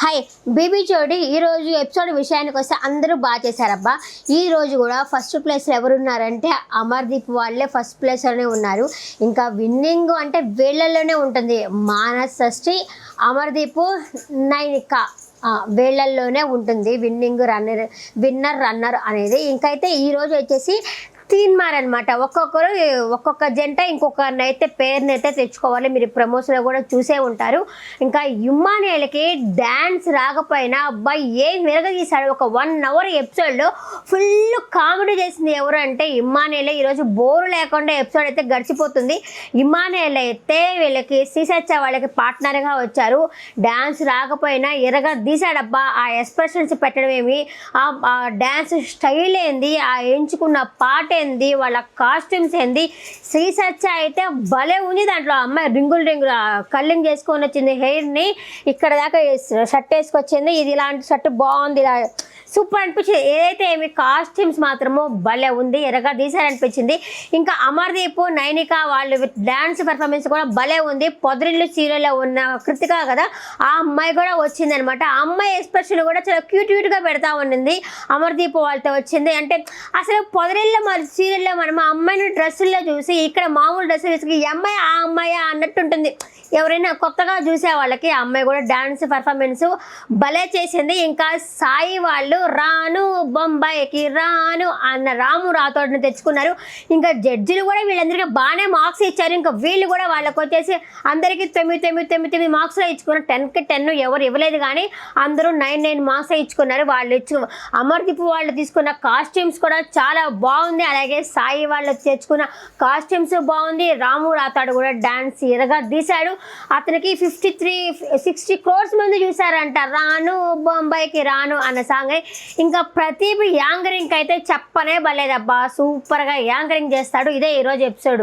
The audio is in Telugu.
హాయ్ బేబీ జోడి ఈ రోజు ఎపిసోడ్ విషయానికి వస్తే అందరూ బాగా చేశారబ్బా. ఈ రోజు కూడా ఫస్ట్ ప్లేస్లో ఎవరున్నారంటే అమర్దీప్ వాళ్ళే ఫస్ట్ ప్లేస్లోనే ఉన్నారు. ఇంకా విన్నింగ్ అంటే వీళ్ళల్లోనే ఉంటుంది. మానస్ షష్ఠి, అమర్దీప్, నైనిక వీళ్ళల్లోనే ఉంటుంది విన్నింగ్ రన్నర్ అనేది. ఇంకైతే ఈరోజు వచ్చేసి తీన్మార్ ఒక్కొక్కరు ఒక్కొక్క జంట ఇంకొకరినైతే పేరునైతే తెచ్చుకోవాలి. మీరు ప్రమోషన్లో కూడా చూసే ఉంటారు. ఇంకా ఇమ్మానుయేల్కి డ్యాన్స్ రాకపోయినా అబ్బాయి ఏం విరగదీశాడు. ఒక 1 hour ఎపిసోడ్లో ఫుల్ కామెడీ చేసింది ఎవరు అంటే ఇమ్మానుయేల్. ఈరోజు బోరు లేకుండా ఎపిసోడ్ అయితే గడిచిపోతుంది. ఇమ్మానుయేల్ అయితే వీళ్ళకి శ్రీసత్య వాళ్ళకి పార్ట్నర్గా వచ్చారు. డ్యాన్స్ రాకపోయినా ఎరగదీశాడబ్బా. ఆ ఎక్స్ప్రెషన్స్ పెట్టడం ఏమి, ఆ డ్యాన్స్ స్టైల్ ఏంది, ఆ ఎంచుకున్న పాట ఏంది, వాళ్ళ కాస్ట్యూమ్స్ ఏంది. శ్రీసత్య అయితే భలే ఉంది. దాంట్లో అమ్మాయి రింగులు కల్లింగ్ చేసుకొని వచ్చింది, హెయిర్ని ఇక్కడ దాకా షర్ట్ వేసుకొచ్చింది. ఇది ఇలాంటి షర్ట్ బాగుంది, ఇలా సూపర్ అనిపించింది. ఏదైతే ఏమి కాస్ట్యూమ్స్ మాత్రమో భలే ఉంది, ఎరగా తీసారనిపించింది. ఇంకా అమర్దీప్, నైనిక వాళ్ళు డ్యాన్స్ పర్ఫార్మెన్స్ కూడా భలే ఉంది. పొదరిల్లు సీరియల్లో ఉన్న కృతిక కదా, ఆ అమ్మాయి కూడా వచ్చింది అనమాట. ఆ అమ్మాయి ఎక్స్ప్రెషన్ కూడా చాలా క్యూట్గా పెడతా ఉండింది. అమర్దీప్ వాళ్ళతో వచ్చింది అంటే అసలు పొదరిల్లు మరి సీరియల్లో మనం ఆ అమ్మాయిని డ్రెస్సుల్లో చూసి ఇక్కడ మామూలు డ్రెస్సులు వేసుకుని ఈ అమ్మాయి ఆ అమ్మాయి అన్నట్టు ఉంటుంది. ఎవరైనా కొత్తగా చూసే వాళ్ళకి ఆ అమ్మాయి కూడా డాన్స్ పర్ఫార్మెన్స్ భలే చేసింది. ఇంకా సాయి వాళ్ళు రాను బొంబాయికి రాను అన్న రాము రాథోడ్ని తెచ్చుకున్నారు. ఇంకా జడ్జిలు కూడా వీళ్ళందరికీ బాగానే మార్క్స్ ఇచ్చారు. ఇంకా వీళ్ళు కూడా వాళ్ళకి వచ్చేసి అందరికీ 9 మార్క్స్లో ఇచ్చుకున్నారు. 10కి 10 ఎవరు ఇవ్వలేదు, కానీ అందరూ 9 మార్క్స్ ఇచ్చుకున్నారు. వాళ్ళు అమర్దీప్ వాళ్ళు తీసుకున్న కాస్ట్యూమ్స్ కూడా చాలా బాగుంది. అలాగే సాయి వాళ్ళు తెచ్చుకున్న కాస్ట్యూమ్స్ బాగుంది. రాము రాథోడ్ కూడా డాన్స్ ఎరగా తీశాడు. అతనికి 60 crores మంది చూసారంట రాను బొంబాయికి రాను అన్న సాంగ్. ఇంకా ప్రదీప్ యాంకరింగ్ అయితే చెప్పనే బలేదబ్బా, సూపర్గా యాంకరింగ్ చేస్తాడు. ఇదే ఈరోజు ఎపిసోడ్.